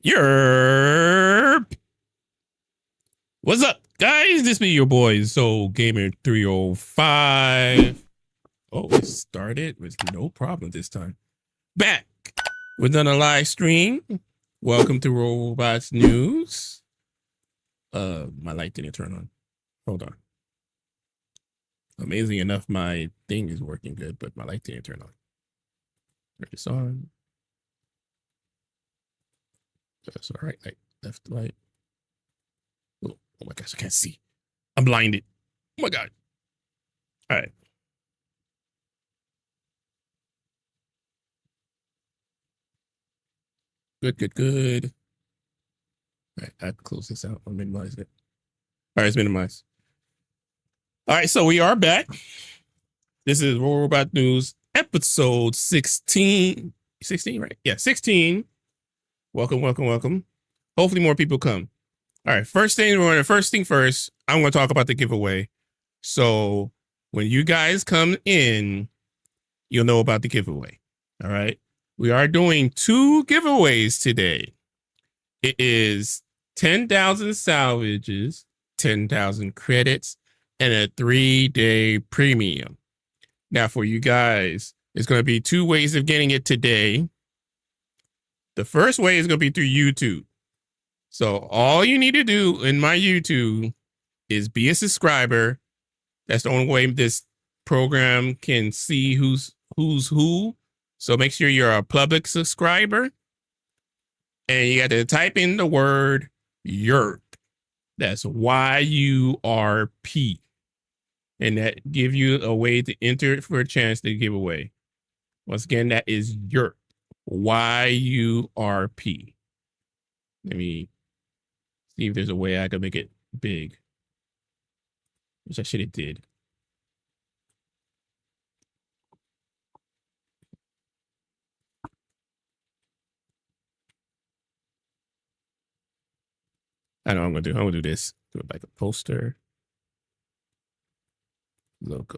Yerp. What's up, guys? This be your boy Soul Gamer 305. Oh, it started with no problem this time. Back with another live stream. Welcome to Robots News. My light didn't turn on. Hold on. Amazing enough, my thing is working good, but my light didn't turn on. Turn this on. That's all right. Light, left light. Oh my gosh, I can't see. I'm blinded. Oh my God. All right. Good. All right, I have to close this out. I'll minimize it. All right, it's minimized. All right, so we are back. This is Robot News episode 16. 16, right? Yeah, 16. Welcome. Hopefully more people come. All right, first thing first, I'm going to talk about the giveaway. So when you guys come in, you'll know about the giveaway. All right. We are doing 2 giveaways today. It is 10,000 salvages, 10,000 credits, and a 3-day premium. Now for you guys, it's going to be 2 ways of getting it today. The first way is going to be through YouTube. So all you need to do in my YouTube is be a subscriber. That's the only way this program can see who's who. So make sure you're a public subscriber. And you got to type in the word YURP. That's YURP. And that give you a way to enter it for a chance to give away. Once again, that is YURP. YURP. Let me see if there's a way I can make it big. Which I should have did. I know what I'm gonna do. I'm gonna do this. Do it like a poster. Logo.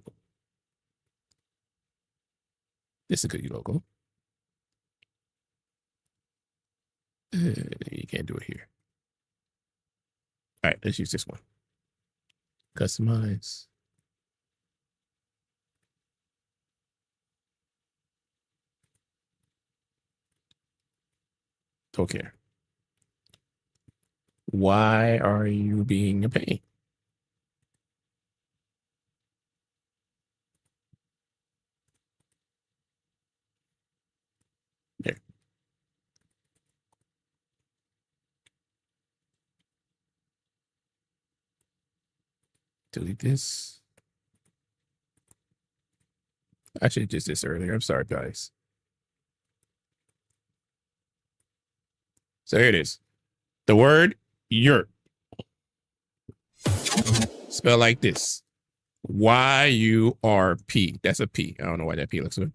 This is a good logo. You can't do it here. All right, let's use this one. Customize. Don't care. Why are you being a pain? There. Delete this. I should have just this earlier. I'm sorry, guys. So here it is. The word YURP. Spell like this. YURP. That's a P. I don't know why that P looks good.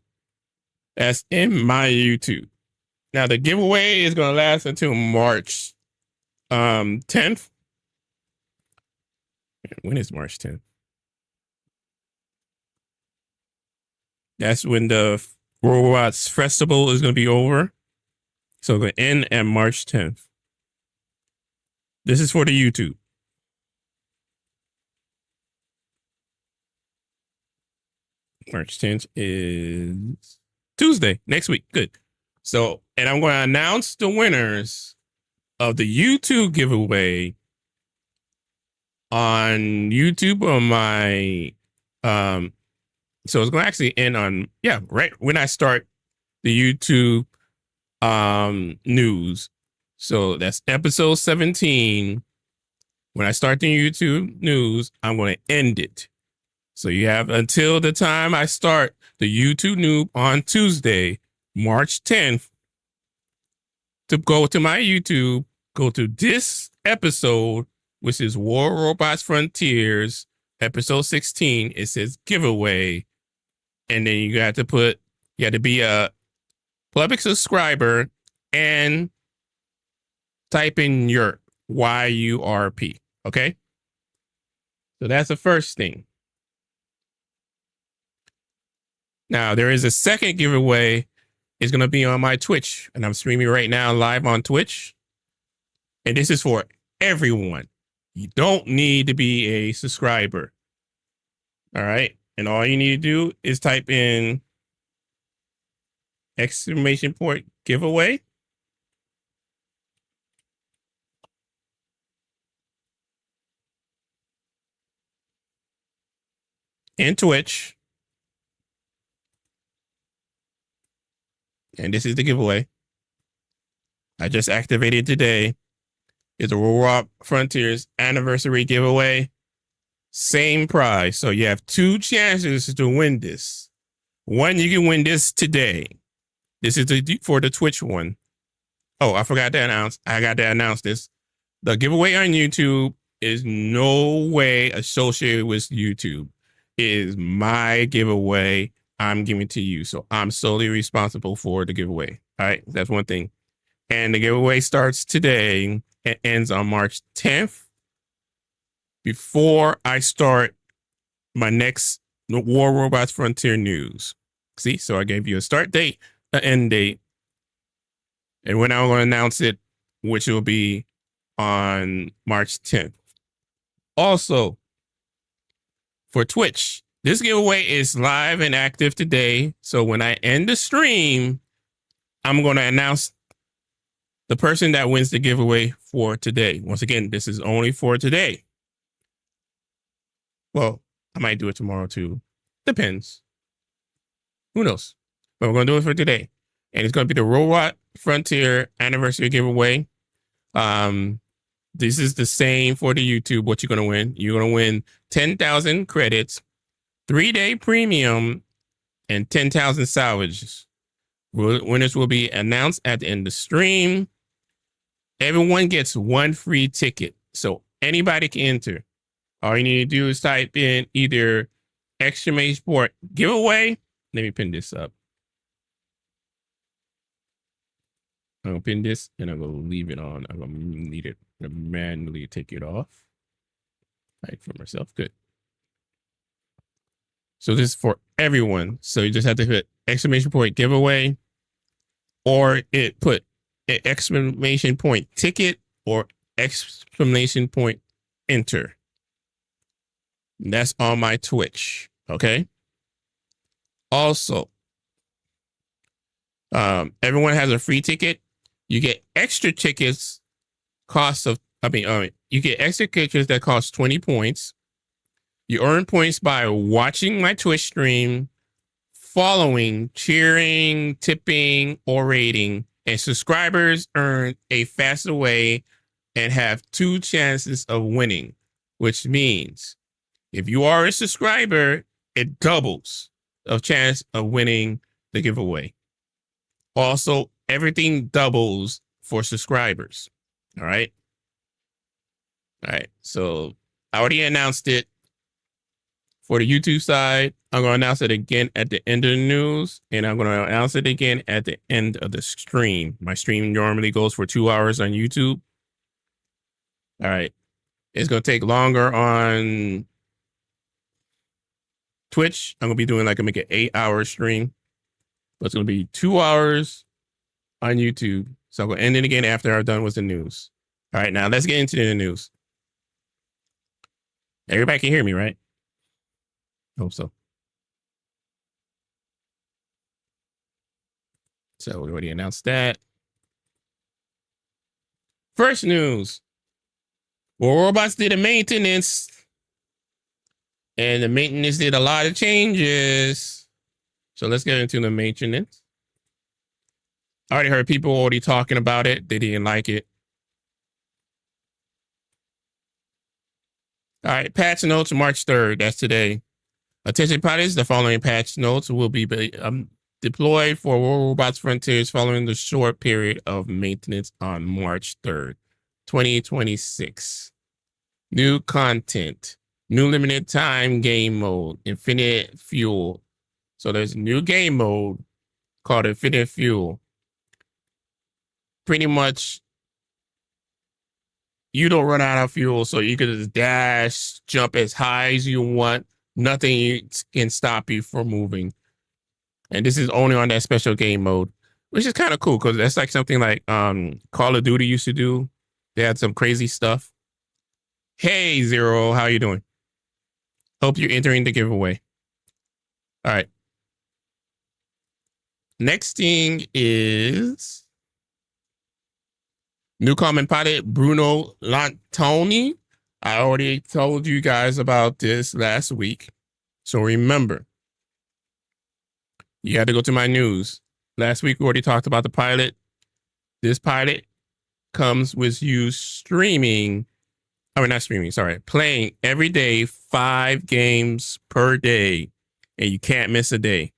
That's in my YouTube. Now the giveaway is going to last until March 10th. When is March 10th? That's when the Robots Festival is going to be over. So it's going to end at March 10th. This is for the YouTube. March 10th is Tuesday, next week. Good. So, and I'm going to announce the winners of the YouTube giveaway on YouTube on my, so it's going to actually end on, yeah, right when I start the YouTube news. So that's episode 17. When I start the YouTube news, I'm going to end it. So you have until the time I start the YouTube news on Tuesday, March 10th, to go to my YouTube, go to this episode, which is War Robots Frontiers, episode 16. It says giveaway. And then you have to be a public subscriber and type in your YURP. Okay. So that's the first thing. Now there is a second giveaway. It's going to be on my Twitch, and I'm streaming right now live on Twitch. And this is for everyone. You don't need to be a subscriber. All right. And all you need to do is type in exclamation point giveaway. In Twitch. And this is the giveaway. I just activated today. It's a Raw Frontiers anniversary giveaway. Same prize. So you have 2 chances to win this. One, you can win this today. This is for the Twitch one. Oh, I forgot to announce. I got to announce this. The giveaway on YouTube is no way associated with YouTube. It is my giveaway. I'm giving to you. So I'm solely responsible for the giveaway. All right. That's one thing. And the giveaway starts today and ends on March 10th. Before I start my next War Robots Frontier news. See, so I gave you a start date, an end date, and when I'm going to announce it, which will be on March 10th. Also, for Twitch, this giveaway is live and active today. So when I end the stream, I'm going to announce the person that wins the giveaway for today. Once again, this is only for today. Well, I might do it tomorrow too. Depends. Who knows? But we're going to do it for today. And it's going to be the Robot Frontier anniversary giveaway. This is the same for the YouTube. What you're going to win. You're going to win 10,000 credits, 3-day premium, and 10,000 salvages. Winners will be announced at the end of the stream. Everyone gets 1 free ticket. So anybody can enter. All you need to do is type in either exclamation point giveaway. Let me pin this up. I'm going to pin this and I'm going to leave it on. I'm going to need it to manually take it off. Right, for myself. Good. So this is for everyone. So you just have to hit exclamation point giveaway, or it put an exclamation point ticket or exclamation point enter. And that's on my Twitch. Okay. Also, everyone has a free ticket. You get extra tickets you get extra tickets that cost 20 points. You earn points by watching my Twitch stream, following, cheering, tipping, or rating. And subscribers earn a faster way and have 2 chances of winning, which means if you are a subscriber, it doubles of chance of winning the giveaway. Also, everything doubles for subscribers. All right. All right. So I already announced it for the YouTube side. I'm going to announce it again at the end of the news, and I'm going to announce it again at the end of the stream. My stream normally goes for 2 hours on YouTube. All right. It's going to take longer on Twitch. I'm going to be doing like an 8-hour stream, but it's going to be 2 hours on YouTube. So I'm going to end it again after I'm done with the news. All right, now let's get into the news. Everybody can hear me, right? Hope so. So we already announced that. First news. Well, robots did a maintenance. And the maintenance did a lot of changes. So let's get into the maintenance. I already heard people already talking about it. They didn't like it. All right, patch notes March 3rd. That's today. Attention pilots, the following patch notes will be deployed for Robots Frontiers following the short period of maintenance on March 3rd, 2026. New content. New limited time game mode, infinite fuel. So there's a new game mode called infinite fuel. Pretty much, you don't run out of fuel, so you can just dash, jump as high as you want. Nothing can stop you from moving. And this is only on that special game mode, which is kind of cool because that's like something like Call of Duty used to do. They had some crazy stuff. Hey, Zero, how you doing? Hope you're entering the giveaway. All right. Next thing is new comment pilot Bruno Lantoni. I already told you guys about this last week. So remember, you had to go to my news. Last week, we already talked about the pilot. This pilot comes with you streaming. I mean, not streaming, sorry. Playing every day, 5 games per day. And you can't miss a day.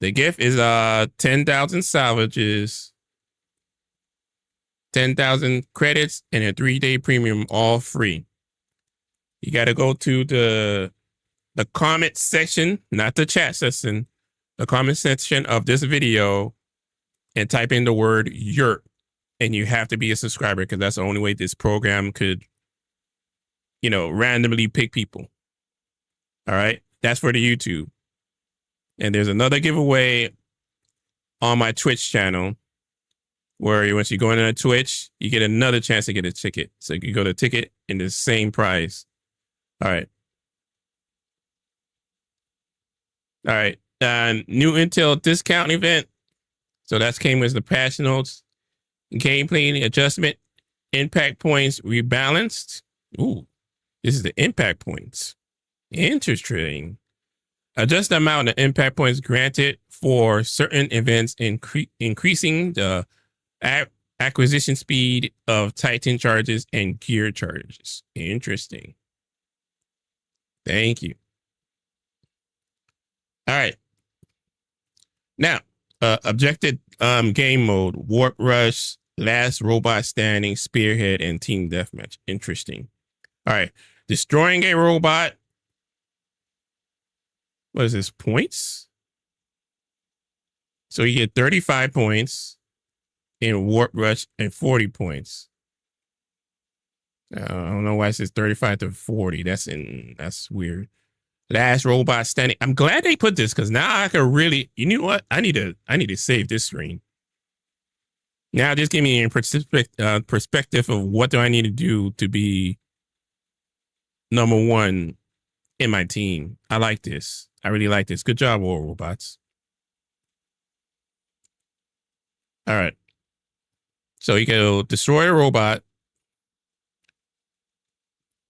The gift is 10,000 salvages, 10,000 credits, and a 3-day premium, all free. You got to go to the comment section, not the chat section, the comment section of this video and type in the word YURP. And you have to be a subscriber because that's the only way this program could, you know, randomly pick people. All right. That's for the YouTube. And there's another giveaway on my Twitch channel where once you go into Twitch, you get another chance to get a ticket. So you go to ticket in the same price. All right. All right. New Intel discount event. So that came with the patch notes, gameplay adjustment, impact points rebalanced. Ooh, this is the impact points. Interesting. Adjust the amount of impact points granted for certain events, increasing the acquisition speed of Titan charges and gear charges. Interesting. Thank you. All right. Now, objective game mode, Warp Rush, Last Robot Standing, Spearhead, and Team Deathmatch. Interesting. All right. Destroying a robot. What is this? Points? So you get 35 points in Warp Rush and 40 points. I don't know why it says 35 to 40. That's weird. Last robot standing. I'm glad they put this because now I can really, you know what? I need to save this screen. Now just give me a perspective of what do I need to do to be number 1 in my team. I like this. I really like this. Good job, War Robots. All right. So you go destroy a robot.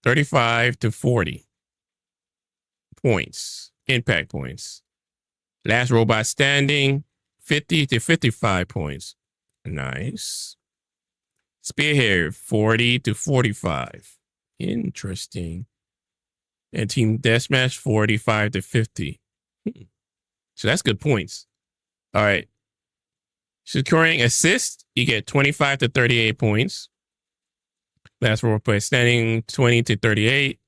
35 to 40 points, impact points. Last robot standing, 50 to 55 points. Nice. Spearhead, 40 to 45. Interesting. And Team Deathmatch, 45 to 50. So that's good points. All right. Securing assist, you get 25 to 38 points. Last robot standing, 20 to 38.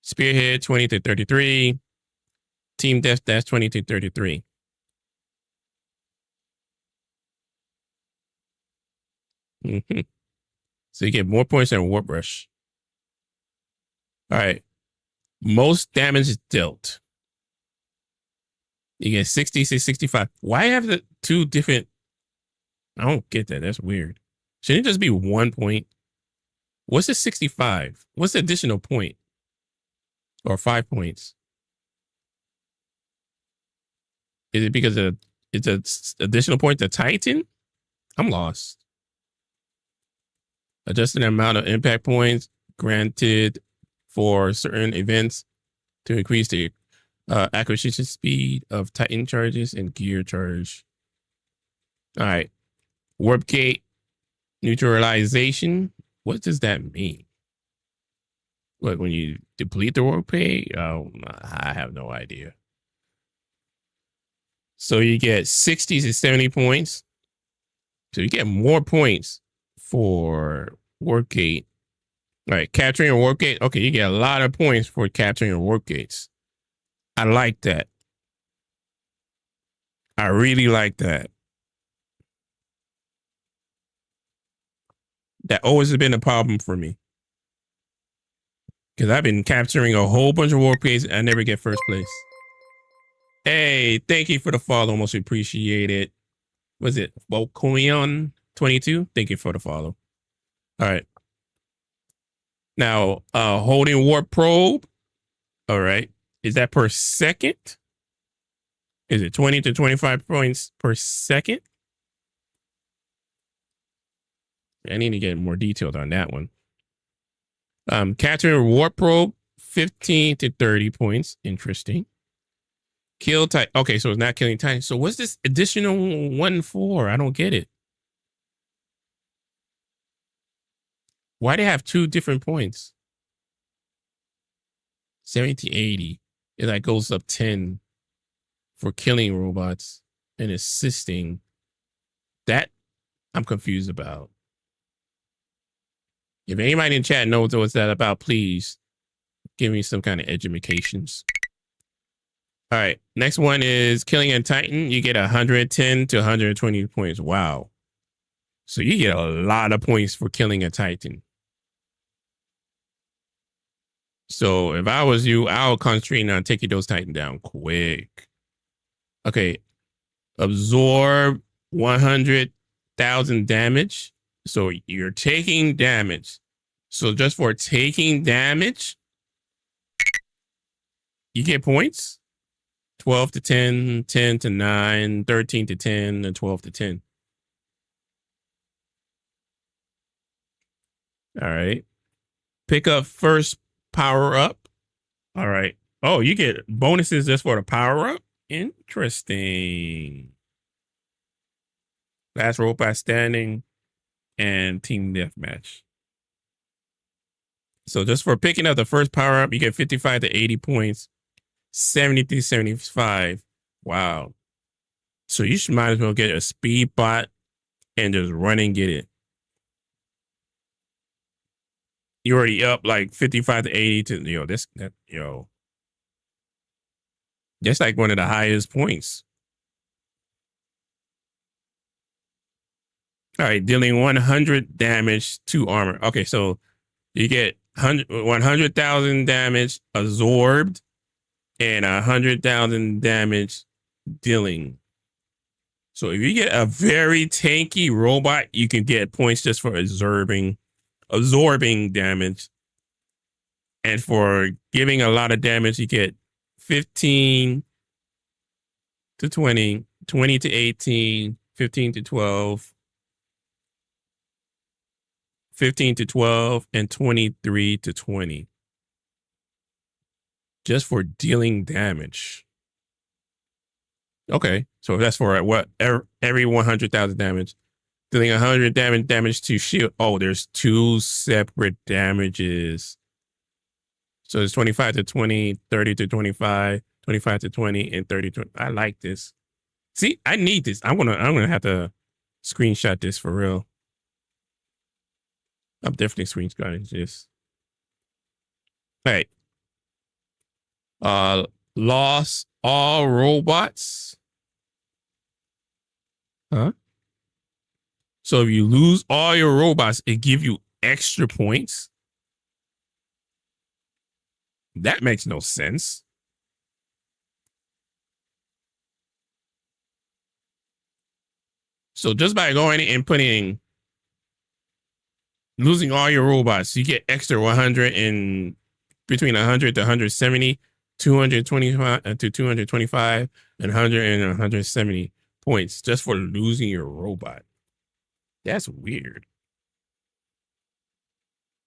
Spearhead, 20 to 33. Team Deathmatch, 20 to 33. So you get more points than Warp Rush. All right. Most damage dealt. You get 60 to 65. Why have the 2 different? I don't get that. That's weird. Shouldn't it just be 1 point? What's the 65? What's the additional point? Or 5 points? Is it because it's an additional point to Titan? I'm lost. Adjusting the amount of impact points granted for certain events to increase the acquisition speed of Titan charges and gear charge. All right. Warp gate neutralization. What does that mean? What, when you deplete the warp gate? Oh, I have no idea. So you get 60 to 70 points. So you get more points for warp gate. All right, capturing a warp gate. Okay, you get a lot of points for capturing your warp gates. I like that. I really like that. That always has been a problem for me. Because I've been capturing a whole bunch of warp gates and I never get first place. Hey, thank you for the follow. Most appreciate it. Was it Volcoion 22? Thank you for the follow. All right. Now, holding warp probe. All right. Is that per second? Is it 20 to 25 points per second? I need to get more detailed on that one. Capturing warp probe, 15 to 30 points. Interesting. Kill Titan. Okay, so it's not killing Titan. So what's this additional one for? I don't get it. Why do they have two different points? 70 to 80. It like goes up 10 for killing robots and assisting. That I'm confused about. If anybody in chat knows what's that about, please give me some kind of educations. All right, next one is killing a Titan. You get 110 to 120 points. Wow. So you get a lot of points for killing a Titan. So if I was you, I would concentrate on taking those Titan down quick. Okay. Absorb 100,000 damage. So you're taking damage. So just for taking damage, you get points. 12 to 10, 10 to 9, 13 to 10, and 12 to 10. All right. Pick up first power up. All right. Oh, you get bonuses just for the power up? Interesting. Last robot standing and team deathmatch. So just for picking up the first power up, you get 55 to 80 points, 70 to 75. Wow. So you might as well get a speed bot and just run and get it. You're already up like 55 to 80 to, that's like one of the highest points. All right, dealing 100 damage to armor. Okay, so you get 100,000 damage absorbed and 100,000 damage dealing. So if you get a very tanky robot, you can get points just for absorbing damage. And for giving a lot of damage, you get 15 to 20, 20 to 18, 15 to 12, 15 to 12, and 23 to 20. Just for dealing damage. Okay, so that's for what? Every 100,000 damage. Dealing 100 damage to shield. Oh, there's two separate damages. So it's 25 to 20, 30 to 25, 25 to 20, and 30 to 20. I like this. See, I need this. I'm gonna have to screenshot this for real. I'm definitely screenshotting this. All right. Lost all robots. Huh? So if you lose all your robots, it gives you extra points. That makes no sense. So just by going and putting losing all your robots, you get extra 100 and between 100 to 170, 225 to 225, and 100 and 170 points just for losing your robot. That's weird.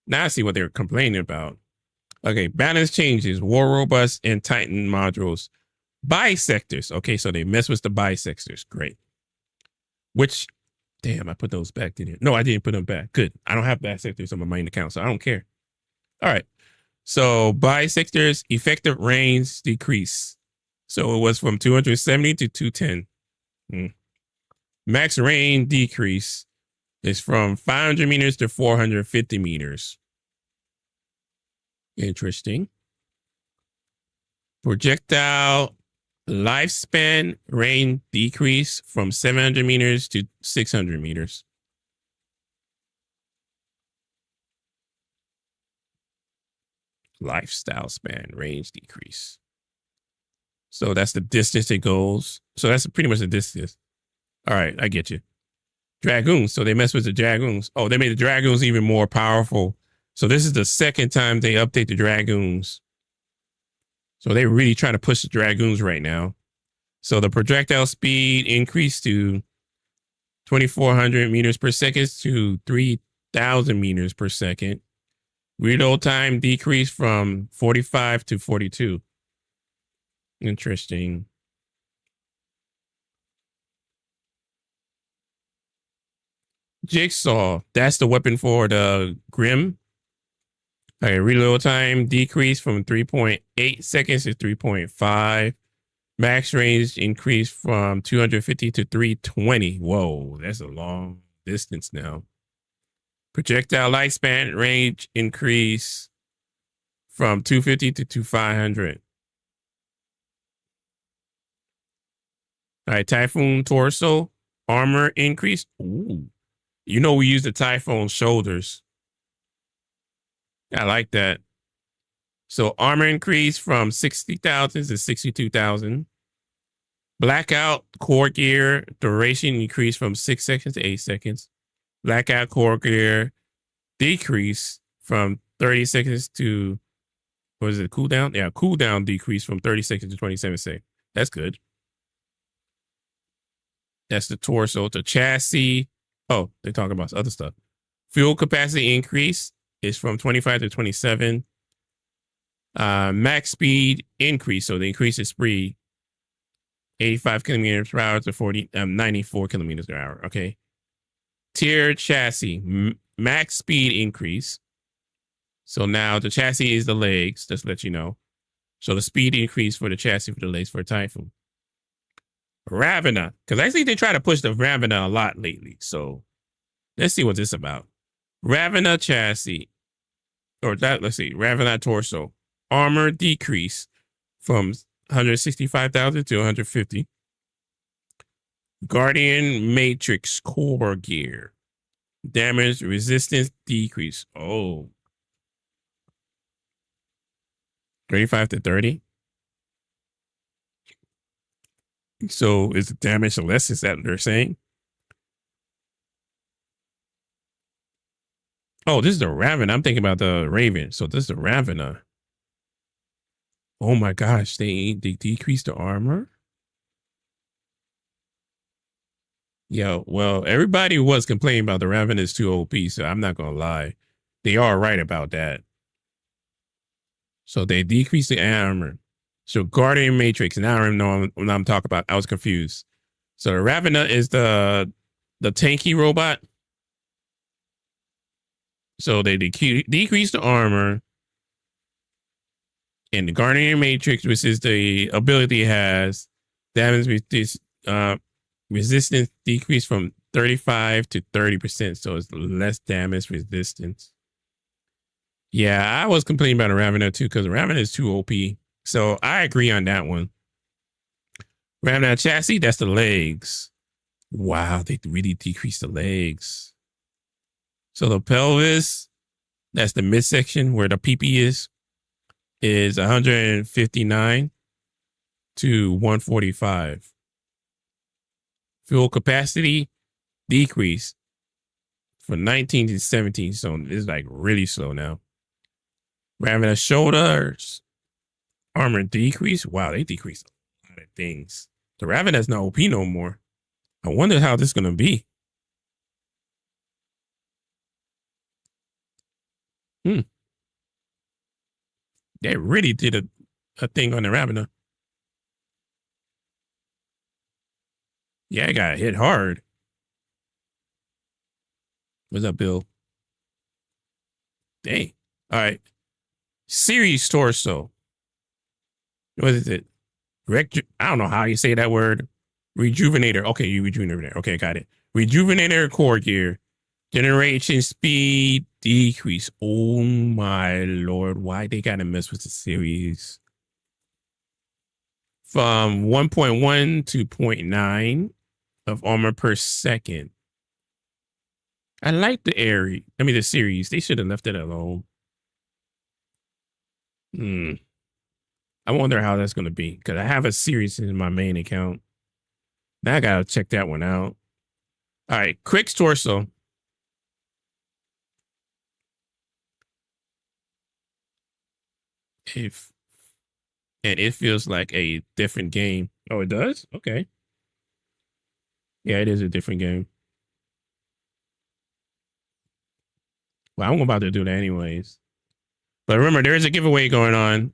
Now I see what they're complaining about. Okay, balance changes, war robots and Titan modules. Bisectors. Okay, so they mess with the bisectors. Great. Which, damn, I put those back, didn't I? No, I didn't put them back. Good. I don't have bisectors on my main account, so I don't care. All right. So bisectors, effective range decrease. So it was from 270 to 210. Max range decrease is from 500 meters to 450 meters. Interesting. Projectile lifespan range decrease from 700 meters to 600 meters. Lifestyle span range decrease. So that's the distance it goes. So that's pretty much the distance. All right, I get you. Dragoons. So they messed with the Dragoons. Oh, they made the Dragoons even more powerful. So this is the second time they update the Dragoons. So they're really trying to push the Dragoons right now. So the projectile speed increased to 2,400 meters per second to 3,000 meters per second. Reload time decreased from 45 to 42. Interesting. Jigsaw. That's the weapon for the Grim. Okay, reload time decreased from 3.8 seconds to 3.5. Max range increased from 250 to 320. Whoa, that's a long distance now. Projectile lifespan range increase from 250 to 2,500. All right, Typhoon torso armor increase. Ooh, you know we use the Typhoon shoulders. I like that. So armor increase from 60,000 to 62,000. Blackout core gear duration increased from 6 seconds to 8 seconds. Blackout core gear decrease from 30 seconds to, what is it, cooldown? Yeah, cooldown decrease from 30 seconds to 27 seconds. That's good. That's the torso. The chassis. Oh, they're talking about other stuff. Fuel capacity increase is from 25 to 27. Max speed increase. So the increase is speed 85 kilometers per hour to 94 kilometers per hour. Okay. Tier chassis. Max speed increase. So now the chassis is the legs. Just to let you know. So the speed increase for the chassis for the legs for Typhoon. Ravena. Because I think they try to push the Ravena a lot lately. So let's see what this is about. Ravena chassis. Or that, let's see. Ravena torso. Armor decrease from 165,000 to 150. Guardian Matrix core gear. Damage resistance decrease. Oh. 35 to 30. So is the damage less? Is that what they're saying? Oh, this is the Raven. I'm thinking about the Raven. So this is the Ravena. Oh my gosh, they decreased the armor? Yeah, well, everybody was complaining about the Ravena is too OP, so I'm not going to lie. They are right about that. So they decreased the armor. So Guardian Matrix, now I don't know what I'm talking about. I was confused. So the Ravena is the tanky robot. So they decreased the armor. And the Guardian Matrix, which is the ability it has, damage resistance decreased from 35 to 30%. So it's less damage resistance. Yeah, I was complaining about a Ravena too, because Ravena is too OP. So I agree on that one. Ravena chassis, that's the legs. Wow, they really decreased the legs. So the pelvis, that's the midsection where the PP is 159 to 145. Fuel capacity decrease from 19 to 17. So it's like really slow now. Ravena shoulders, armor decrease. Wow, they decreased a lot of things. The Ravena's not OP no more. I wonder how this is going to be. They really did a thing on the Ravena. Yeah, I got hit hard. What's up, Bill? Dang. All right. Series torso. What is it? I don't know how you say that word. Rejuvenator. Okay, you rejuvenator. Okay, got it. Rejuvenator core gear. Generation speed decrease. Oh my lord. Why they gotta mess with the series? From 1.1 to 0.9 of armor per second. I like the series. They should have left it alone. I wonder how that's going to be, because I have a series in my main account. Now I got to check that one out. All right, Crick's torso. If and it feels like a different game. Oh, it does? Okay. Yeah, it is a different game. Well, I'm about to do that anyways. But remember, there is a giveaway going on.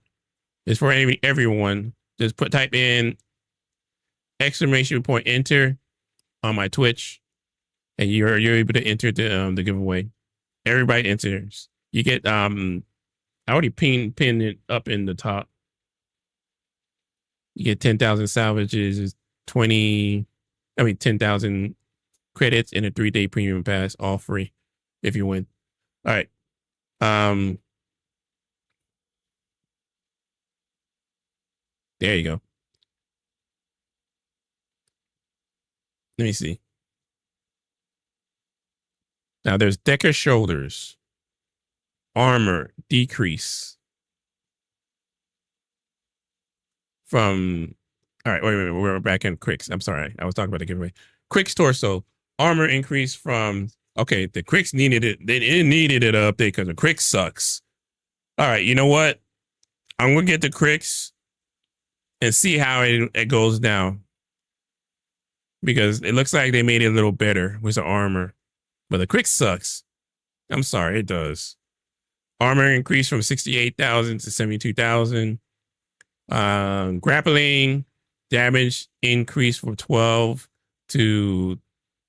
It's for everyone. Just type in exclamation point enter on my Twitch, and you're able to enter the giveaway. Everybody enters. You get I already pinned it up in the top. You get 10,000 salvages, 10,000 credits and a 3-day premium pass, all free if you win. All right. There you go. Let me see. Now there's Decker shoulders, armor decrease from. All right, wait. We're back in Cricks. I'm sorry, I was talking about the giveaway. Cricks torso, armor increase from. Okay, the Cricks needed it. They needed it update because the Cricks sucks. All right, you know what? I'm gonna get the Cricks and see how it goes down, because it looks like they made it a little better with the armor, but the Cricks sucks. I'm sorry, it does. Armor increased from 68,000 to 72,000. Grappling damage increased from 12 to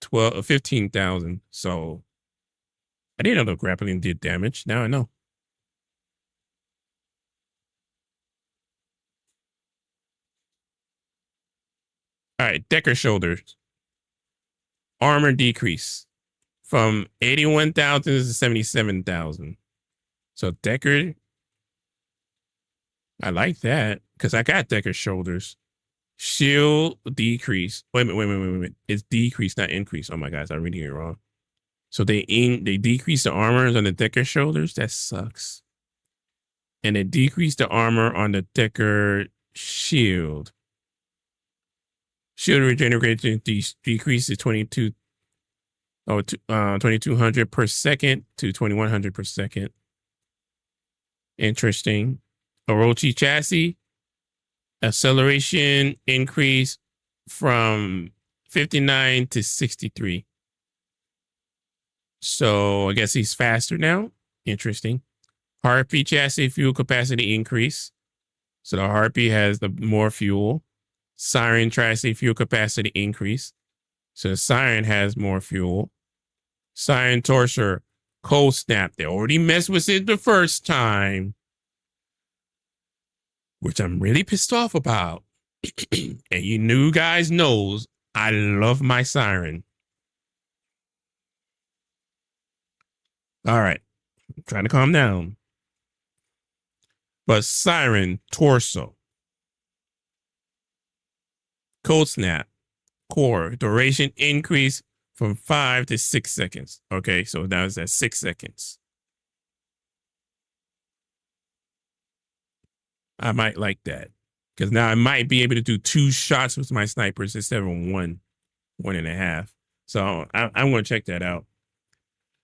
15,000. So I didn't know the grappling did damage. Now I know. All right, Decker shoulders. Armor decrease from 81,000 to 77,000. So Decker, I like that because I got Decker shoulders. Shield decrease. Wait a minute. It's decrease, not increase. Oh my gosh, I'm reading it wrong. So they decrease the armors on the Decker shoulders. That sucks. And they decrease the armor on the Decker shield. Shield regeneration decreases 2200 per second to 2100 per second. Interesting. Orochi chassis acceleration increase from 59 to 63. So I guess he's faster now. Interesting. Harpy chassis fuel capacity increase. So the Harpy has the more fuel. Siren chassis fuel capacity increase. So the Siren has more fuel. Siren torso cold snap. They already messed with it the first time, which I'm really pissed off about. And you new guys knows I love my Siren. All right. I'm trying to calm down. But Siren torso. Cold snap. Core duration increase from 5 to 6 seconds. Okay, so now it's at 6 seconds. I might like that, because now I might be able to do 2 shots with my snipers instead of 1.5. So I'm going to check that out.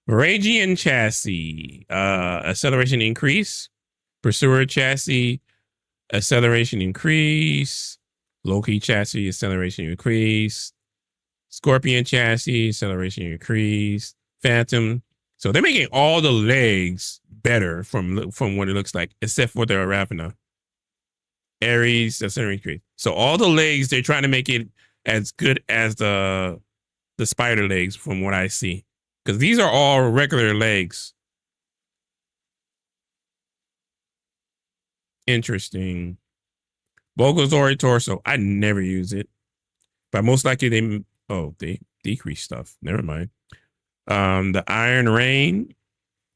Varagian chassis, acceleration increase. Pursuer chassis, acceleration increase. Loki chassis, acceleration increase. Scorpion chassis, acceleration increase. Phantom. So they're making all the legs better from what it looks like, except for the Ravana. Ares, acceleration increase. So all the legs, they're trying to make it as good as the spider legs from what I see. Because these are all regular legs. Interesting. Bogozori torso. I never use it. But most likely they decrease stuff. Never mind. The Iron Rain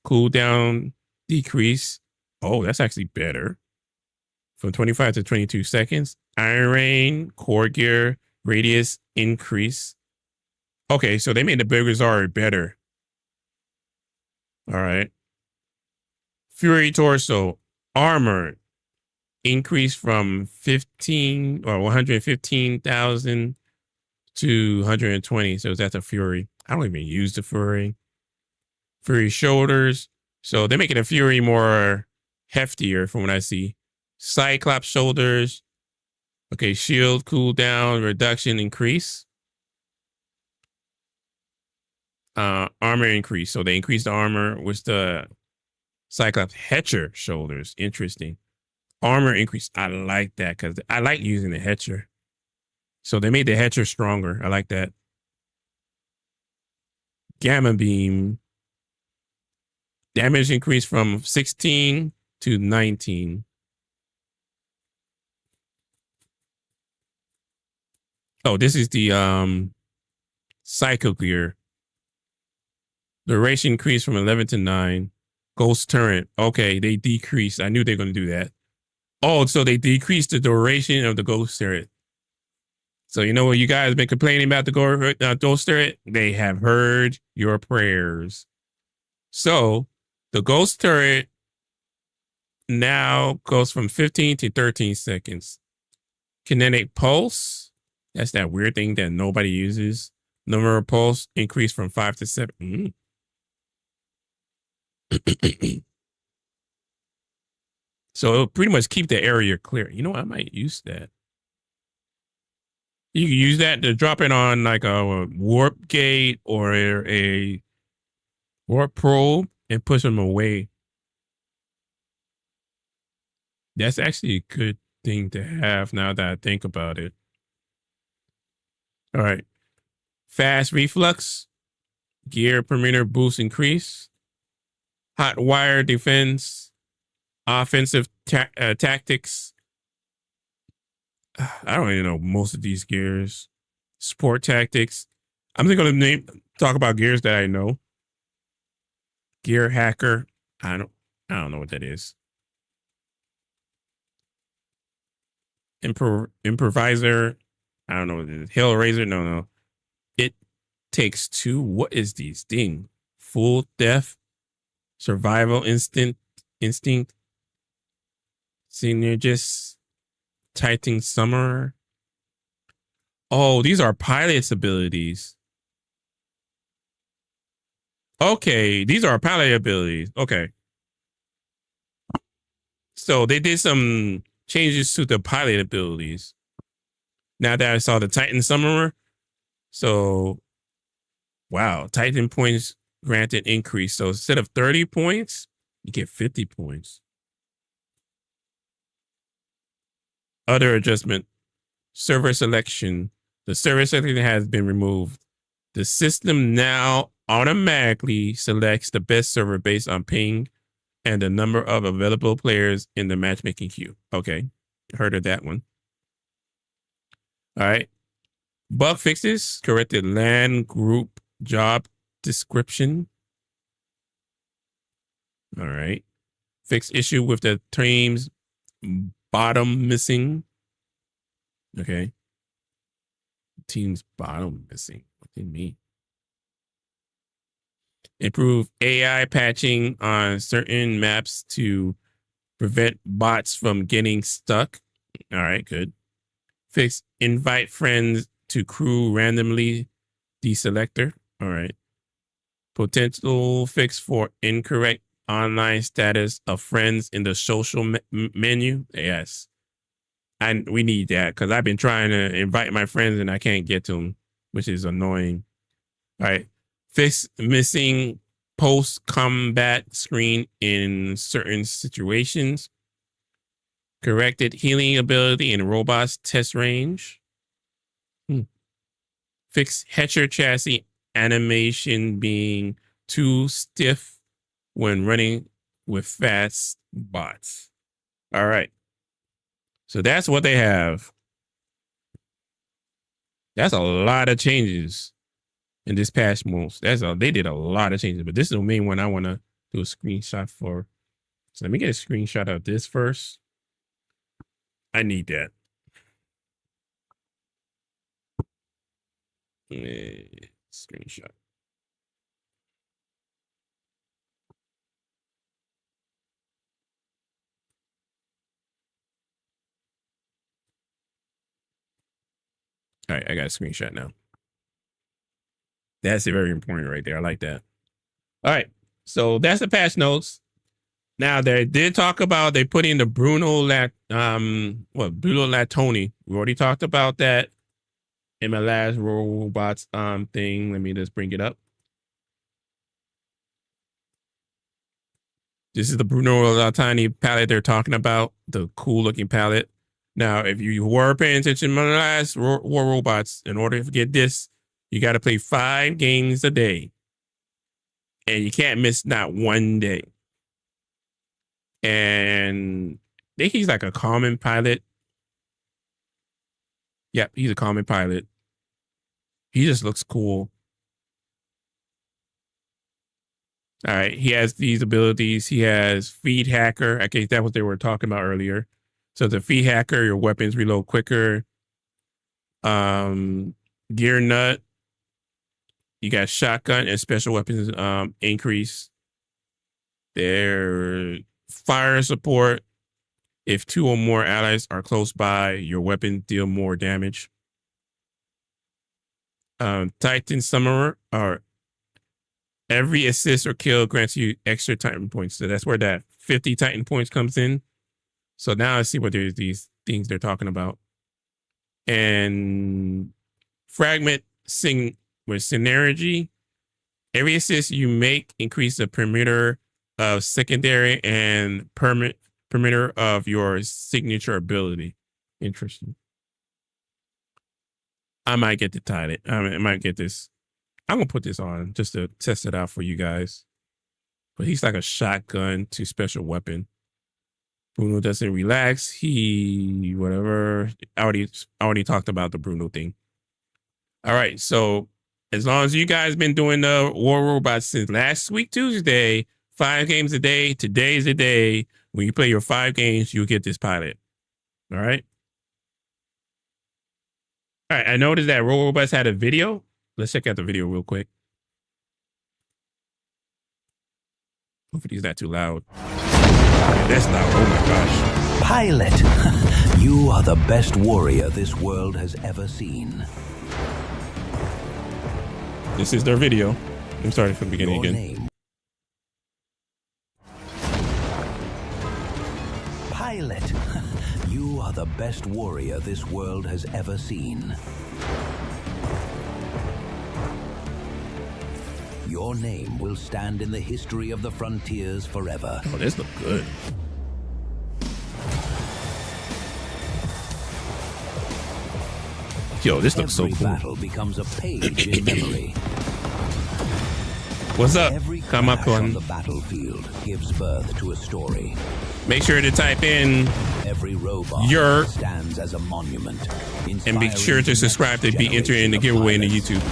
cooldown decrease. Oh, that's actually better. From 25 to 22 seconds. Iron Rain, core gear, radius increase. Okay, so they made the Bogozori better. All right. Fury torso, armor increase from 115,000 to 120. So that's a Fury. I don't even use the Fury. Fury shoulders. So they're making a Fury more heftier from what I see. Cyclops shoulders. Okay, shield cooldown reduction increase. Armor increase. So they increased the armor with the Cyclops Hetcher shoulders. Interesting. Armor increase. I like that because I like using the Hetcher. So they made the Hetcher stronger. I like that. Gamma beam. Damage increase from 16 to 19. Oh, this is the Psycho Gear. Duration increase from 11 to 9. Ghost Turret. Okay, they decreased. I knew they were going to do that. Oh, so they decreased the duration of the Ghost Turret. So you know what you guys have been complaining about the Ghost Turret? They have heard your prayers. So the Ghost Turret now goes from 15 to 13 seconds. Kinetic Pulse. That's that weird thing that nobody uses. Number of pulse increased from 5 to 7. So it'll pretty much keep the area clear. You know what? I might use that. You can use that to drop it on like a warp gate or a warp probe and push them away. That's actually a good thing to have now that I think about it. All right. Fast reflux. Gear per minute boost increase. Hot wire defense. Offensive tactics. I don't even know most of these gears. Sport tactics. I'm just going to talk about gears that I know. Gear hacker. I don't know what that is. Improviser. I don't know what it is. Hellraiser. No. It takes two. What is these thing? Full death. Survival instinct. Synergist. Titan Summoner. Oh, these are pilot's abilities. Okay, these are pilot abilities. Okay. So they did some changes to the pilot abilities. Now that I saw the Titan Summoner. So, wow, Titan points granted increase. So instead of 30 points, you get 50 points. Other adjustment, server selection. The server selection has been removed. The system now automatically selects the best server based on ping and the number of available players in the matchmaking queue. Okay, heard of that one. All right. Bug fixes, corrected land group job description. All right. Fix issue with the team's bottom missing. Okay. Team's bottom missing. What do you mean? Improve AI patching on certain maps to prevent bots from getting stuck. All right, good. Fix invite friends to crew randomly deselector. All right. Potential fix for incorrect online status of friends in the social menu. Yes. And we need that because I've been trying to invite my friends and I can't get to them, which is annoying. All right. Fix missing post-combat screen in certain situations. Corrected healing ability in robots test range. Fix Hetcher chassis animation being too stiff when running with fast bots. All right. So that's what they have. That's a lot of changes in this patch month. They did a lot of changes, but this is the main one I want to do a screenshot for. So let me get a screenshot of this first. I need that. Screenshot. All right, I got a screenshot now. That's very important right there. I like that. All right. So that's the patch notes. Now they did talk about, they put in the Bruno Lantoni. We already talked about that in my last robots thing. Let me just bring it up. This is the Bruno Lantoni palette they're talking about, the cool looking palette. Now, if you were paying attention to my last War Robots, in order to get this, you got to play 5 games a day. And you can't miss not one day. And I think he's like a common pilot. Yep, he's a common pilot. He just looks cool. All right, he has these abilities. He has Feed Hacker. I guess that's what they were talking about earlier. So the Feed Hacker, your weapons reload quicker. Gear Nut. You got Shotgun and Special Weapons increase. Their Fire Support. If 2 or more allies are close by, your weapon deal more damage. Titan Summoner, or every assist or kill grants you extra Titan points. So that's where that 50 Titan points comes in. So now I see what there's these things they're talking about. And Fragment with Synergy. Every assist you make increase the perimeter of secondary and perimeter of your signature ability. Interesting. I might get to tie it. I might get this. I'm gonna put this on just to test it out for you guys. But he's like a shotgun to special weapon. Bruno doesn't relax. He whatever. I already talked about the Bruno thing. All right, so as long as you guys been doing the War Robots since last week Tuesday, 5 games a day. Today's the day when you play your 5 games, you'll get this pilot. All right. All right. I noticed that War Robots had a video. Let's check out the video real quick. Hopefully it's not too loud. That's loud. Oh my gosh. Pilot, you are the best warrior this world has ever seen. This is their video. I'm starting from the beginning again. Pilot, you are the best warrior this world has ever seen. Your name will stand in the history of the frontiers forever. Oh, this looks good. Yo, this looks so cool. Every battle becomes a page in memory. What's up? Every Come up on on the battlefield gives birth to a story. Make sure to type in every robot stands as a monument. And make sure to subscribe to be entered in the giveaway in the YouTube.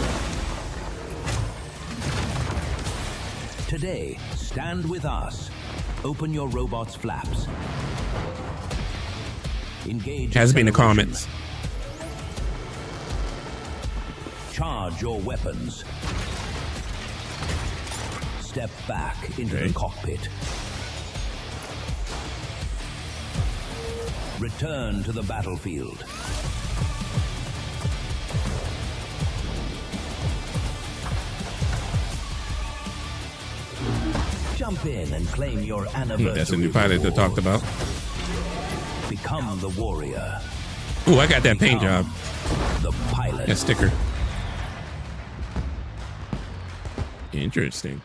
Today, stand with us. Open your robot's flaps. Engage. Has been in the comments. Charge your weapons. Step back into the cockpit. Return to the battlefield. Jump in and claim your anniversary. That's a new pilot they talked about. Become the warrior. Ooh, I got that paint job. The pilot. That sticker. Interesting.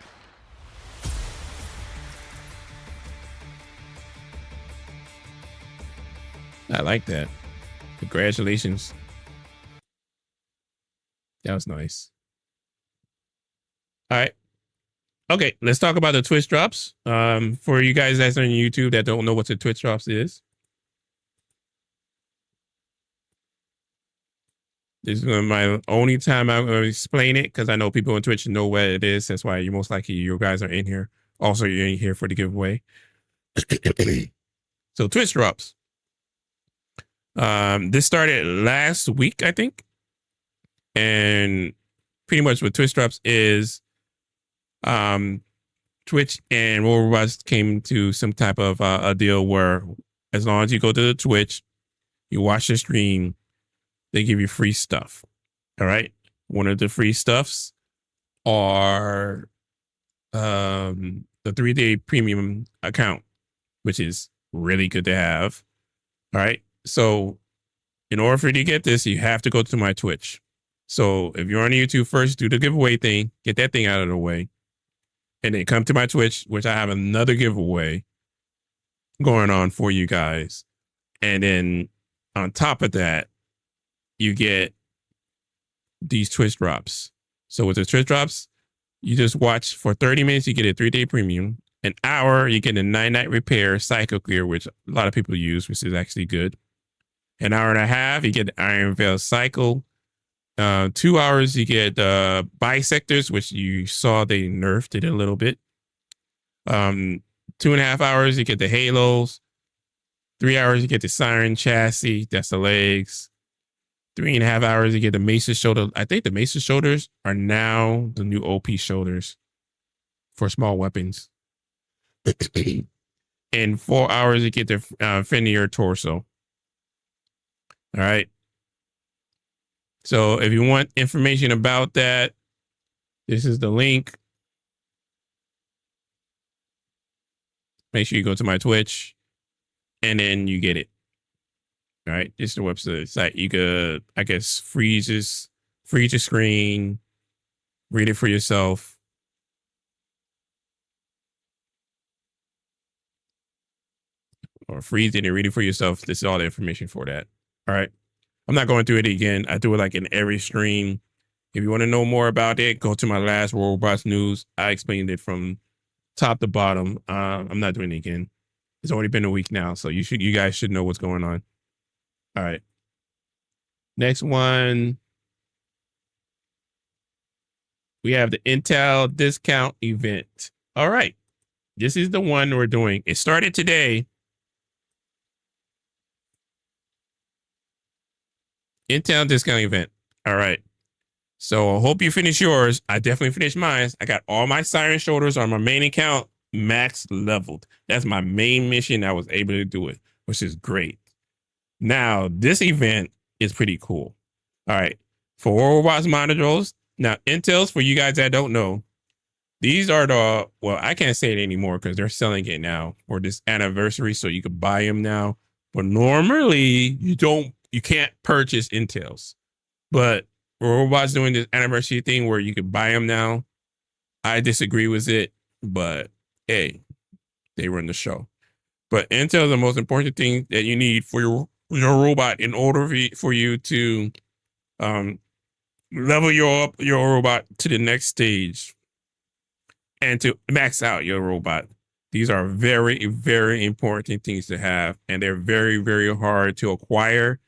I like that. Congratulations. That was nice. All right. Okay, let's talk about the Twitch Drops. For you guys that's on YouTube that don't know what the Twitch Drops is. This is my only time I'm going to explain it because I know people on Twitch know what it is. That's why you most likely you guys are in here. Also, you're in here for the giveaway. So Twitch Drops. This started last week, I think. And pretty much what Twitch Drops is, Twitch and War Robots came to some type of a deal where as long as you go to the Twitch, you watch the stream, they give you free stuff. All right. One of the free stuffs are the 3-day premium account, which is really good to have. All right. So in order for you to get this, you have to go to my Twitch. So if you're on YouTube first, do the giveaway thing, get that thing out of the way, and then come to my Twitch, which I have another giveaway going on for you guys. And then on top of that, you get these Twitch drops. So with the Twitch drops, you just watch for 30 minutes, you get a 3-day premium. An hour, you get a 9-night repair cycle clear, which a lot of people use, which is actually good. An hour and a half, you get the Iron Veil cycle. 2 hours, you get bisectors, which you saw they nerfed it a little bit. 2.5 hours, you get the halos. 3 hours, you get the Siren chassis. That's the legs. 3.5 hours, you get the Mesa shoulder. I think the Mesa shoulders are now the new OP shoulders for small weapons. In 4 hours, you get the Fenrir torso. All right. So if you want information about that, this is the link. Make sure you go to my Twitch and then you get it. All right. This is the website. Site. You could, I guess, freeze your screen, read it for yourself. Or freeze it and read it for yourself. This is all the information for that. All right. I'm not going through it again. I do it like in every stream. If you want to know more about it, go to my last World Robots news. I explained it from top to bottom. I'm not doing it again. It's already been a week now, so you guys should know what's going on. All right. Next one. We have the Intel discount event. All right. This is the one we're doing. It started today. Intel discount event. All right. So I hope you finish yours. I definitely finished mine. I got all my Siren shoulders on my main account max leveled. That's my main mission. I was able to do it, which is great. Now, this event is pretty cool. All right. For World Robots modules. Now, Intel's, for you guys that don't know, these are the, well, I can't say it anymore because they're selling it now for this anniversary. So you could buy them now. But normally you can't purchase Intels. But Robots doing this anniversary thing where you can buy them now. I disagree with it, but hey, they run the show. But Intel is the most important thing that you need for your robot in order for you to level your robot to the next stage and to max out your robot. These are very, very important things to have, and they're very, very hard to acquire.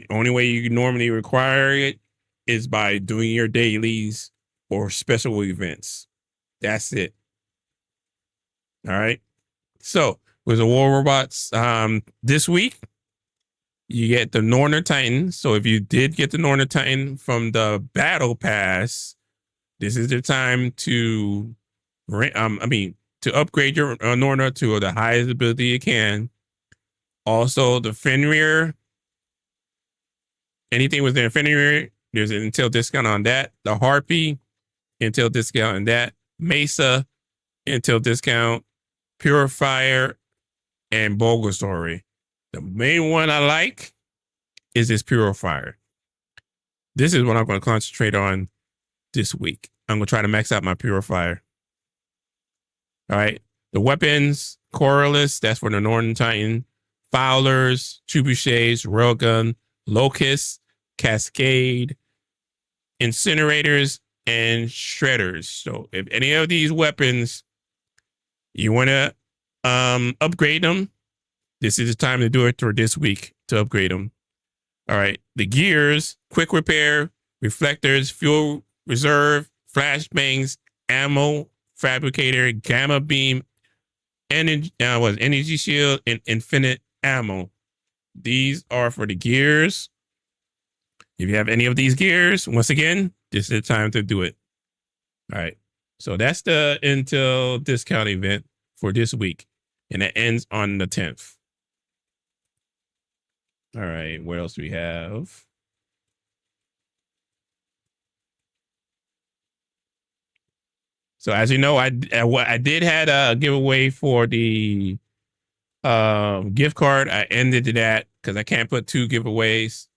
Only way you normally require it is by doing your dailies or special events. That's it. All right. So with the War Robots, this week you get the Norner Titan. So if you did get the Norner Titan from the Battle Pass, this is the time to upgrade your Norner to the highest ability you can. Also, the Fenrir. Anything with the Fenrir, there's an Intel discount on that. The Harpy, Intel discount on that. Mesa, Intel discount. Purifier, and Bulgasauri. The main one I like is this Purifier. This is what I'm going to concentrate on this week. I'm going to try to max out my Purifier. All right. The weapons, Corylus, that's for the Northern Titan. Fowlers, Trebuchets, Railgun, Locust, Cascade, Incinerators, and Shredders. So if any of these weapons you want to upgrade them, this is the time to do it for this week to upgrade them. All right. The gears, quick repair, reflectors, fuel reserve, flashbangs, ammo, fabricator, gamma beam, energy shield, and infinite ammo. These are for the gears. If you have any of these gears, once again, this is the time to do it. All right. So that's the Intel discount event for this week. And it ends on the 10th. All right. What else do we have? So as you know, I did had a giveaway for the gift card. I ended that because I can't put 2 giveaways.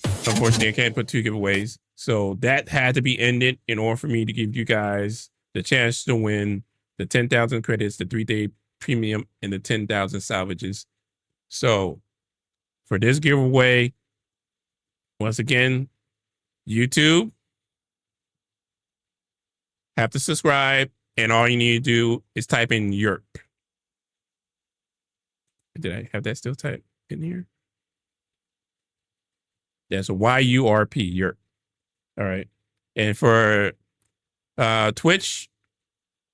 Unfortunately, I can't put 2 giveaways. So that had to be ended in order for me to give you guys the chance to win the 10,000 credits, the 3-day premium, and the 10,000 salvages. So for this giveaway, once again, YouTube, have to subscribe, and all you need to do is type in YURP. Did I have that still typed in here? That's YURP, YURP. All right. And for Twitch,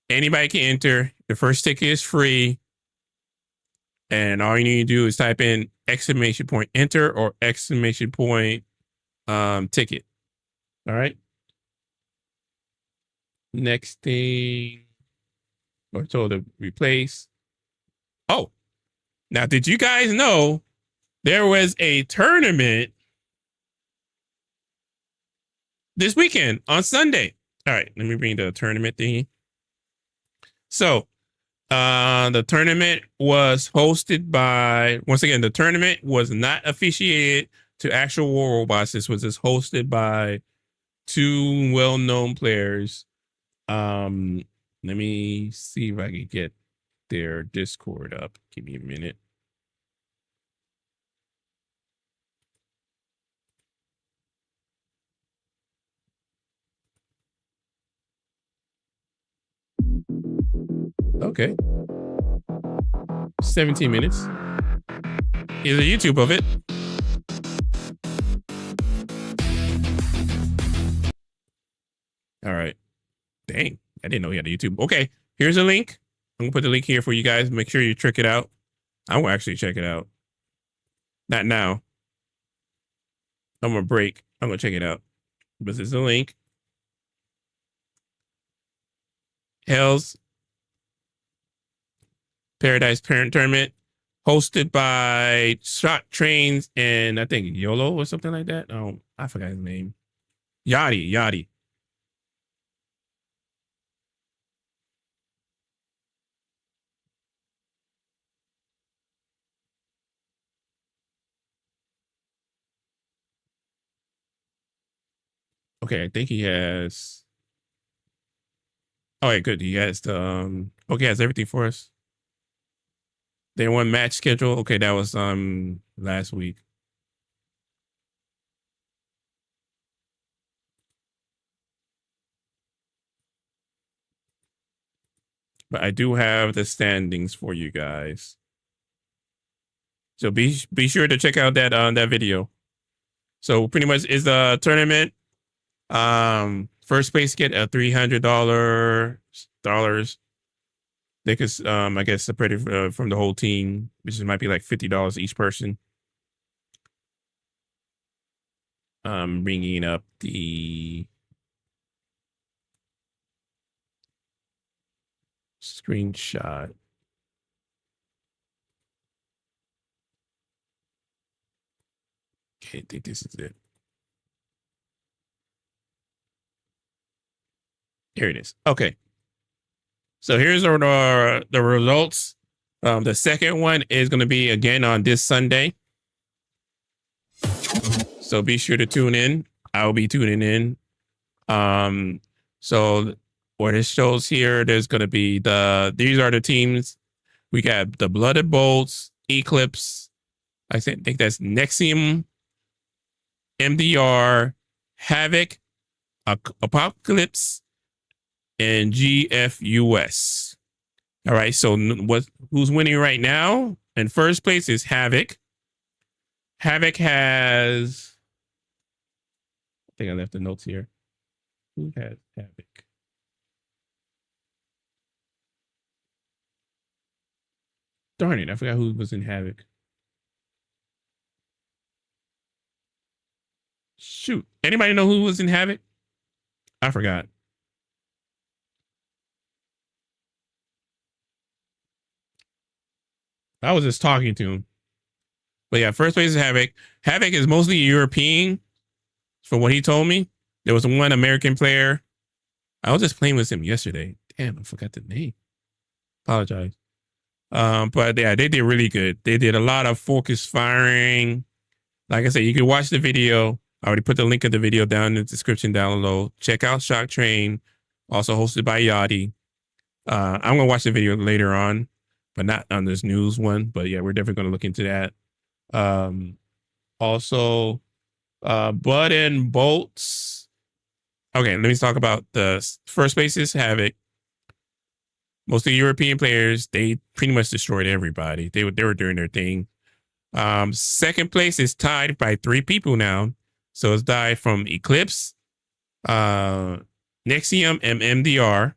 anybody can enter. The first ticket is free. And all you need to do is type in ! enter or ! Ticket. All right. Next thing, or told to replace. Oh, now did you guys know there was a tournament this weekend on Sunday? All right, let me bring the tournament thingy. So the tournament was hosted by, once again, the tournament was not officiated to actual War Robots. This was just hosted by 2 well-known players. Let me see if I can get their Discord up. Give me a minute. Okay. 17 minutes. Here's a YouTube of it. All right. Dang. I didn't know he had a YouTube. Okay. Here's a link. I'm going to put the link here for you guys. Make sure you check it out. I will actually check it out. Not now. I'm going to break. I'm going to check it out. This is the link. Hell's Paradise Parent Tournament, hosted by Shot Trains and I think YOLO or something like that. Oh, I forgot his name. Yachty. Okay, I think he has. Oh, yeah, good. He has the okay, he has everything for us. Day 1 match schedule. Okay, that was last week. But I do have the standings for you guys. So be sure to check out that video. So pretty much is the tournament. First place get a $300. They could, I guess, separate it from the whole team, which might be like $50 each person. Bringing up the screenshot. Okay, I think this is it. Here it is. Okay. So here's the results. The second one is going to be again on this Sunday. So be sure to tune in. I will be tuning in. So what it shows here, there's going to be these are the teams. We got the Blooded Bolts, Eclipse. I think that's Nexium, MDR, Havoc, Apocalypse, and GFUS. All right, so who's winning right now? In first place is Havoc. Havoc has, I think I left the notes here. Who has Havoc? Darn it, I forgot who was in Havoc. Shoot, anybody know who was in Havoc? I forgot. I was just talking to him. But yeah, first place is Havoc. Havoc is mostly European, from what he told me. There was one American player. I was just playing with him yesterday. Damn, I forgot the name. Apologize. But yeah, they did really good. They did a lot of focus firing. Like I said, you can watch the video. I already put the link of the video down in the description down below. Check out Shock Train, also hosted by Yachty. I'm gonna watch the video later on, but not on this news one. But yeah, we're definitely gonna look into that. Also, Blood and Bolts. Okay, let me talk about the first places. Havoc. Most of the European players, they pretty much destroyed everybody. They were doing their thing. Second place is tied by 3 people now. So it's tied from Eclipse, Nexium, and MDR.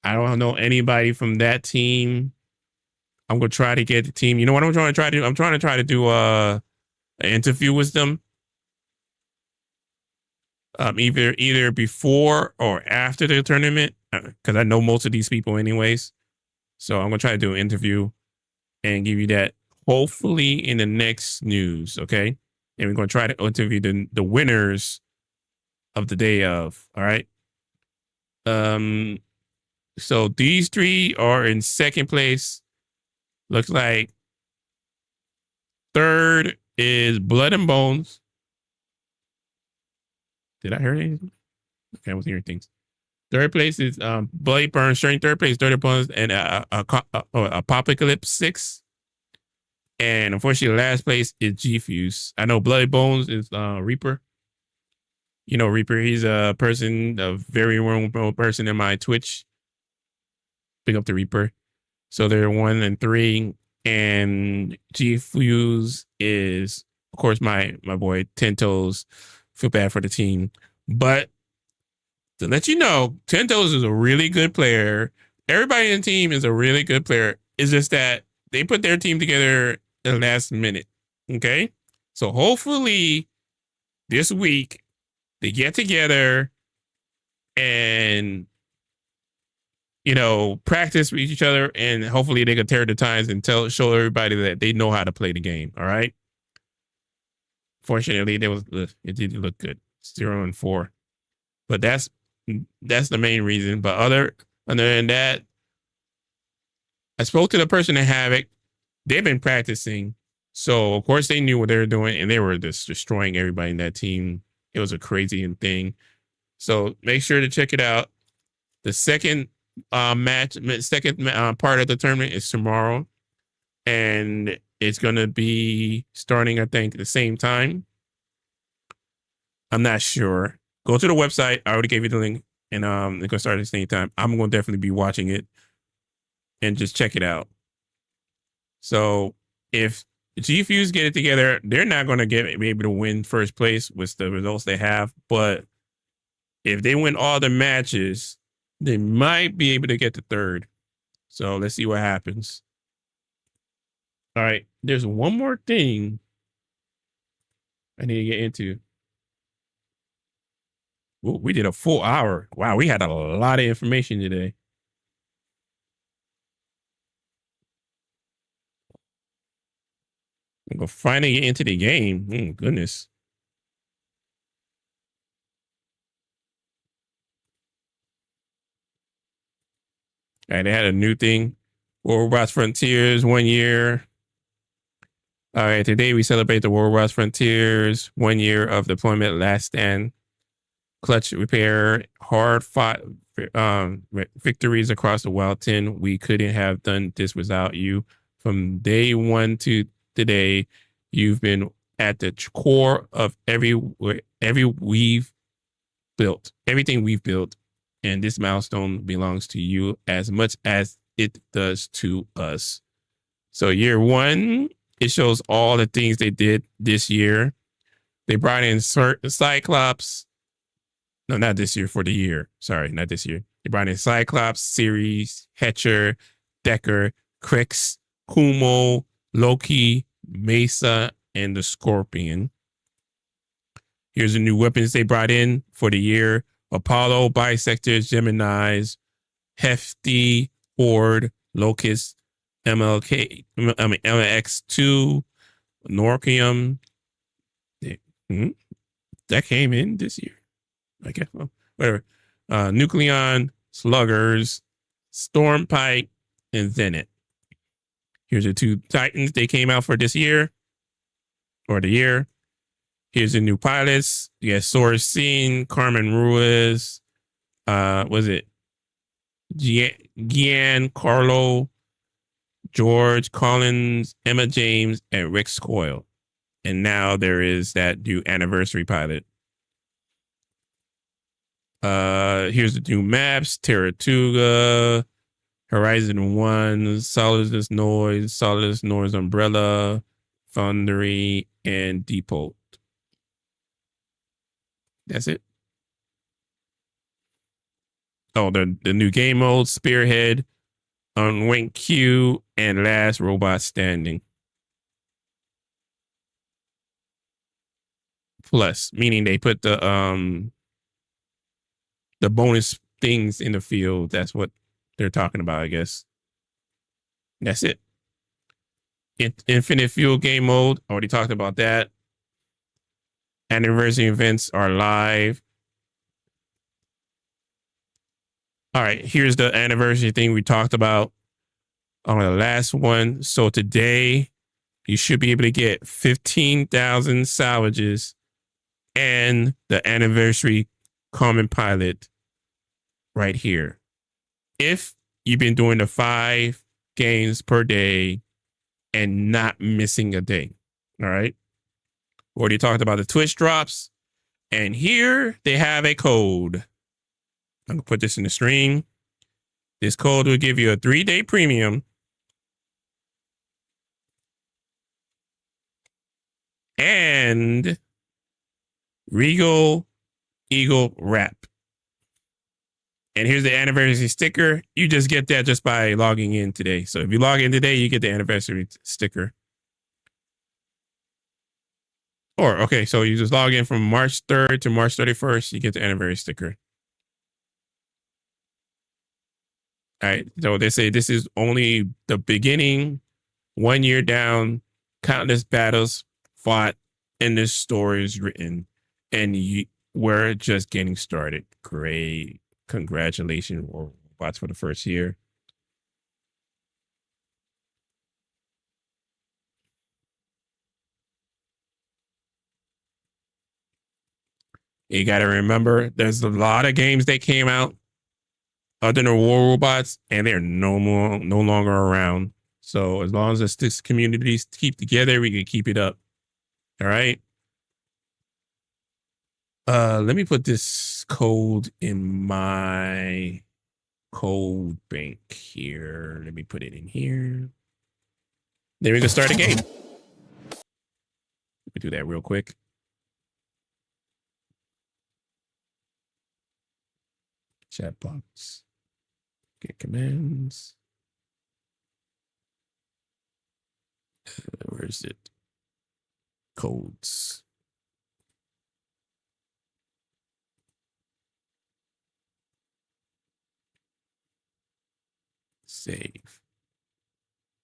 I don't know anybody from that team. I'm gonna try to get the team. You know what I'm trying to try to do? I'm trying to do an interview with them. Either before or after the tournament, because I know most of these people anyways. So I'm gonna try to do an interview and give you that hopefully in the next news, okay? And we're gonna try to interview the winners of the day of. All right. So these 3 are in second place. Looks like third is Blood and Bones. Did I hear anything? Okay, I was hearing things. Third place is Bloody Burn, sharing third place, Dirty Bones, and Apocalypse 6. And unfortunately, last place is G Fuse. I know Bloody Bones is Reaper. You know Reaper. He's a person, a very well-known person in my Twitch. Pick up the Reaper. So they're 1 and 3, and G Fuse is, of course, my boy 10 Toes. Feel bad for the team, but to let you know, 10 Toes is a really good player. Everybody in the team is a really good player. It's just that they put their team together in the last minute. Okay, so hopefully this week they get together and practice with each other, and hopefully they can tear the ties and show everybody that they know how to play the game. All right. Fortunately, it didn't look good, 0 and 4, but that's the main reason. But other than that, I spoke to the person at Havoc. They've been practicing, so of course they knew what they were doing, and they were just destroying everybody in that team. It was a crazy thing. So make sure to check it out. The second part of the tournament is tomorrow, and it's gonna be starting, I think, at the same time. I'm not sure. Go to the website. I already gave you the link, and it's gonna start at the same time. I'm gonna definitely be watching it and just check it out. So if G Fuse get it together, they're not gonna be able to win first place with the results they have, but if they win all the matches, they might be able to get to third. So let's see what happens. All right, there's one more thing I need to get into. Ooh, we did a full hour. Wow, we had a lot of information today. I'm gonna finally get into the game. Oh, goodness. All right, they had a new thing. World Robots Frontiers 1 year. All right, today we celebrate the World Robots Frontiers 1 year of deployment, last stand, clutch repair, hard fought victories across the Wild 10. We couldn't have done this without you. From day 1 to today, you've been at the core of everything we've built, and this milestone belongs to you as much as it does to us. So year 1, it shows all the things they did this year. They brought in Cyclops. No, not this year, for the year. Sorry, not this year. They brought in Cyclops, Ceres, Hetcher, Decker, Krix, Kumo, Loki, Mesa, and the Scorpion. Here's the new weapons they brought in for the year: Apollo, Bisectors, Geminis, Hefty, Horde, Locust, MLX2, Norkium. That came in this year, I guess. Well, whatever. Nucleon, Sluggers, Stormpike, and Zenit. Here's the 2 Titans they came out for this year, or the year. Here's the new pilots. You got Source Scene, Carmen Ruiz, was it Gian Carlo, George Collins, Emma James, and Rick Scoyle. And now there is that new anniversary pilot. Here's the new maps: Taratuga, Horizon 1, Solidus Noise Umbrella, Foundry, and Depot. That's it. Oh, the new game mode: Spearhead, Unwink Q, and Last Robot Standing. Plus, meaning they put the bonus things in the field. That's what they're talking about, I guess. That's it. Infinite Fuel game mode. Already talked about that. Anniversary events are live. All right, here's the anniversary thing we talked about on the last one. So today, you should be able to get 15,000 salvages and the anniversary common pilot right here. If you've been doing the 5 games per day and not missing a day. All right. Already talked about the Twitch drops. And here they have a code. I'm going to put this in the stream. This code will give you a 3-day premium. And Regal Eagle wrap. And here's the anniversary sticker. You just get that just by logging in today. So if you log in today, you get the anniversary sticker. Or, okay, so you just log in from March 3rd to March 31st, you get the anniversary sticker. All right, so they say this is only the beginning, 1 year down, countless battles fought, and this story is written, and we're just getting started. Great. Congratulations, robots, for the first year. You got to remember, there's a lot of games that came out other than War Robots, and they're no longer around. So as long as this communities keep together, we can keep it up. All right. Let me put this code in my code bank here. Let me put it in here. Then we can start a game. Let me do that real quick. Chat box. Get commands. Where is it? Codes. Save.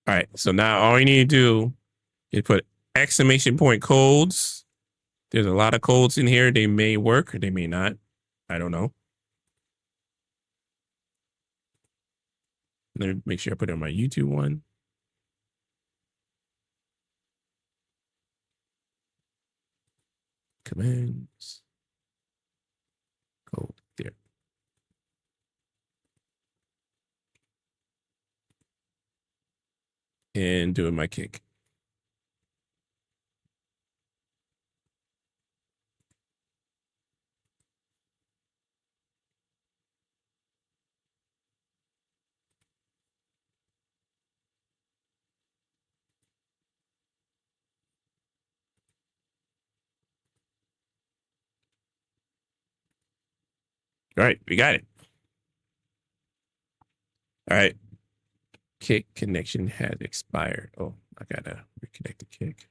All right, so now all you need to do is put exclamation point codes. There's a lot of codes in here. They may work or they may not. I don't know. Let me make sure I put it on my YouTube one. Commands. Code there. And doing my kick. All right, we got it. All right. Kick connection has expired. Oh, I gotta reconnect the kick.